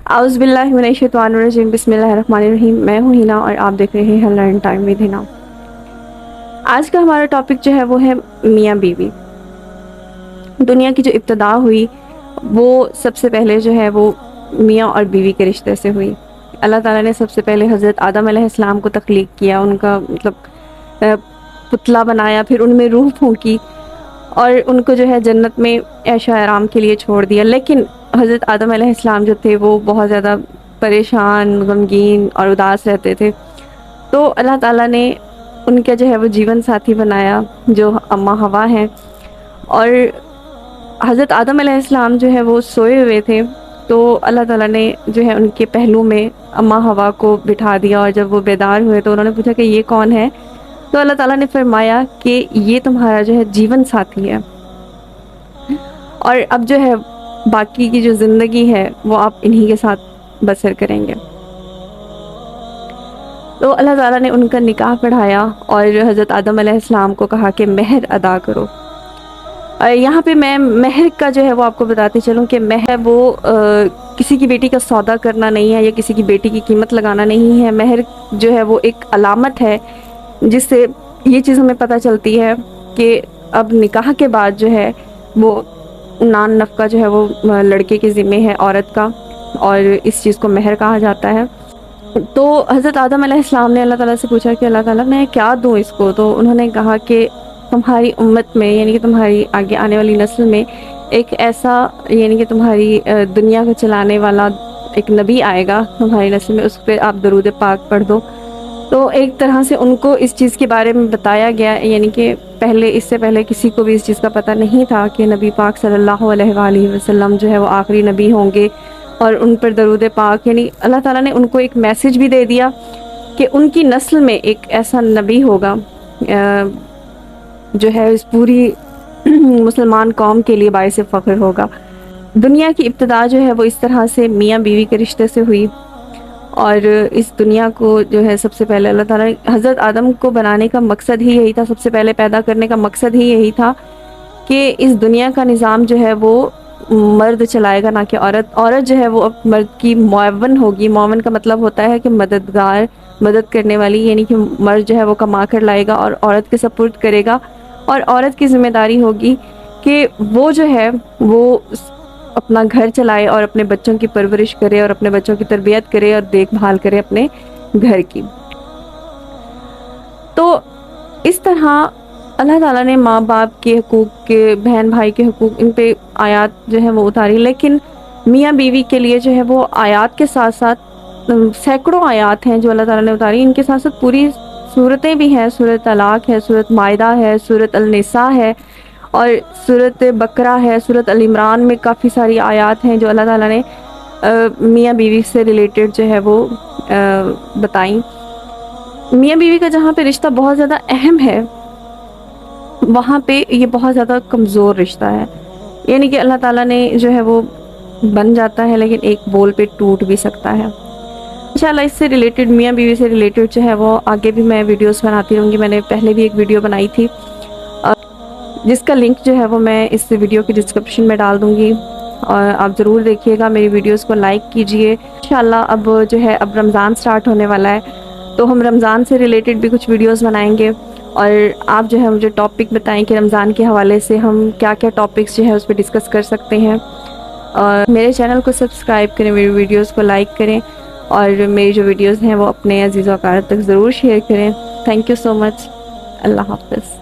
اعوذ باللہ من الشیطان الرجیم، بسم اللہ الرحمن الرحیم۔ میں ہوں ہینا اور آپ دیکھ رہے ہیں لرن ٹائم ود ہینا۔ آج کا ہمارا ٹاپک جو ہے وہ ہے میاں بیوی۔ دنیا کی جو ابتدا ہوئی وہ سب سے پہلے جو ہے وہ میاں اور بیوی کے رشتے سے ہوئی۔ اللہ تعالیٰ نے سب سے پہلے حضرت آدم علیہ السلام کو تخلیق کیا، ان کا پتلا بنایا، پھر ان میں روح پھونکی اور ان کو جو ہے جنت میں عیش و آرام کے لیے چھوڑ دیا۔ لیکن حضرت آدم علیہ السلام جو تھے وہ بہت زیادہ پریشان، غمگین اور اداس رہتے تھے، تو اللہ تعالیٰ نے ان کا جو ہے وہ جیون ساتھی بنایا جو اماں حوا ہیں۔ اور حضرت آدم علیہ السلام جو ہے وہ سوئے ہوئے تھے، تو اللہ تعالیٰ نے جو ہے ان کے پہلو میں اماں حوا کو بٹھا دیا، اور جب وہ بیدار ہوئے تو انہوں نے پوچھا کہ یہ کون ہے؟ تو اللہ تعالیٰ نے فرمایا کہ یہ تمہارا جو ہے جیون ساتھی ہے، اور اب جو ہے باقی کی جو زندگی ہے وہ آپ انہی کے ساتھ بسر کریں گے۔ تو اللہ تعالیٰ نے ان کا نکاح پڑھایا اور حضرت آدم علیہ السلام کو کہا کہ مہر ادا کرو۔ اور یہاں پہ میں مہر کا جو ہے وہ آپ کو بتاتی چلوں کہ مہر وہ کسی کی بیٹی کا سودا کرنا نہیں ہے، یا کسی کی بیٹی کی قیمت لگانا نہیں ہے۔ مہر جو ہے وہ ایک علامت ہے جس سے یہ چیز ہمیں پتہ چلتی ہے کہ اب نکاح کے بعد جو ہے وہ نان نفقہ جو ہے وہ لڑکے کے ذمہ ہے، عورت کا، اور اس چیز کو مہر کہا جاتا ہے۔ تو حضرت آدم علیہ السلام نے اللہ تعالیٰ سے پوچھا کہ اللہ تعالیٰ میں کیا دوں اس کو؟ تو انہوں نے کہا کہ تمہاری امت میں، یعنی کہ تمہاری آگے آنے والی نسل میں ایک ایسا، یعنی کہ تمہاری دنیا کو چلانے والا ایک نبی آئے گا تمہاری نسل میں، اس پہ آپ درود پاک پڑھ دو۔ تو ایک طرح سے ان کو اس چیز کے بارے میں بتایا گیا، یعنی کہ اس سے پہلے کسی کو بھی اس چیز کا پتہ نہیں تھا کہ نبی پاک صلی اللہ علیہ وآلہ وسلم جو ہے وہ آخری نبی ہوں گے، اور ان پر درود پاک، یعنی اللہ تعالیٰ نے ان کو ایک میسج بھی دے دیا کہ ان کی نسل میں ایک ایسا نبی ہوگا جو ہے اس پوری مسلمان قوم کے لیے باعث فخر ہوگا۔ دنیا کی ابتدا جو ہے وہ اس طرح سے میاں بیوی کے رشتے سے ہوئی، اور اس دنیا کو جو ہے سب سے پہلے اللہ تعالیٰ نے حضرت آدم کو بنانے کا مقصد ہی یہی تھا، سب سے پہلے پیدا کرنے کا مقصد ہی یہی تھا کہ اس دنیا کا نظام جو ہے وہ مرد چلائے گا، نہ کہ عورت۔ عورت جو ہے وہ اب مرد کی معاون ہوگی۔ معاون کا مطلب ہوتا ہے کہ مددگار، مدد کرنے والی، یعنی کہ مرد جو ہے وہ کما کر لائے گا اور عورت کے سپرد کرے گا، اور عورت کی ذمہ داری ہوگی کہ وہ جو ہے وہ اپنا گھر چلائے اور اپنے بچوں کی پرورش کرے اور اپنے بچوں کی تربیت کرے اور دیکھ بھال کرے اپنے گھر کی۔ تو اس طرح اللہ تعالیٰ نے ماں باپ کے حقوق کے، بہن بھائی کے حقوق، ان پہ آیات جو ہے وہ اتاری، لیکن میاں بیوی کے لیے جو ہے وہ آیات کے ساتھ ساتھ سینکڑوں آیات ہیں جو اللہ تعالیٰ نے اتاری۔ ان کے ساتھ ساتھ پوری صورتیں بھی ہیں، سورۃ طلاق ہے، سورۃ مائدہ ہے، سورۃ النساء ہے، اور سورۃ بقرہ ہے، سورۃ ال عمران میں کافی ساری آیات ہیں جو اللہ تعالیٰ نے میاں بیوی سے ریلیٹڈ جو ہے وہ بتائیں۔ میاں بیوی کا جہاں پہ رشتہ بہت زیادہ اہم ہے، وہاں پہ یہ بہت زیادہ کمزور رشتہ ہے، یعنی کہ اللہ تعالیٰ نے جو ہے وہ بن جاتا ہے لیکن ایک بول پہ ٹوٹ بھی سکتا ہے۔ انشاءاللہ اس سے ریلیٹڈ، میاں بیوی سے ریلیٹڈ جو ہے وہ آگے بھی میں ویڈیوز بناتی رہوں گی۔ میں نے پہلے بھی ایک ویڈیو بنائی تھی جس کا لنک جو ہے وہ میں اس ویڈیو کی ڈسکرپشن میں ڈال دوں گی، اور آپ ضرور دیکھیے گا، میری ویڈیوز کو لائک کیجئے۔ انشاءاللہ اب جو ہے اب رمضان سٹارٹ ہونے والا ہے، تو ہم رمضان سے ریلیٹڈ بھی کچھ ویڈیوز بنائیں گے، اور آپ جو ہے مجھے ٹاپک بتائیں کہ رمضان کے حوالے سے ہم کیا کیا ٹاپکس جو ہے اس پہ ڈسکس کر سکتے ہیں۔ اور میرے چینل کو سبسکرائب کریں، میری ویڈیوز کو لائک کریں، اور میری جو ویڈیوز ہیں وہ اپنے عزیز و اقارب تک ضرور شیئر کریں۔ تھینک یو سو مچ۔ اللہ حافظ۔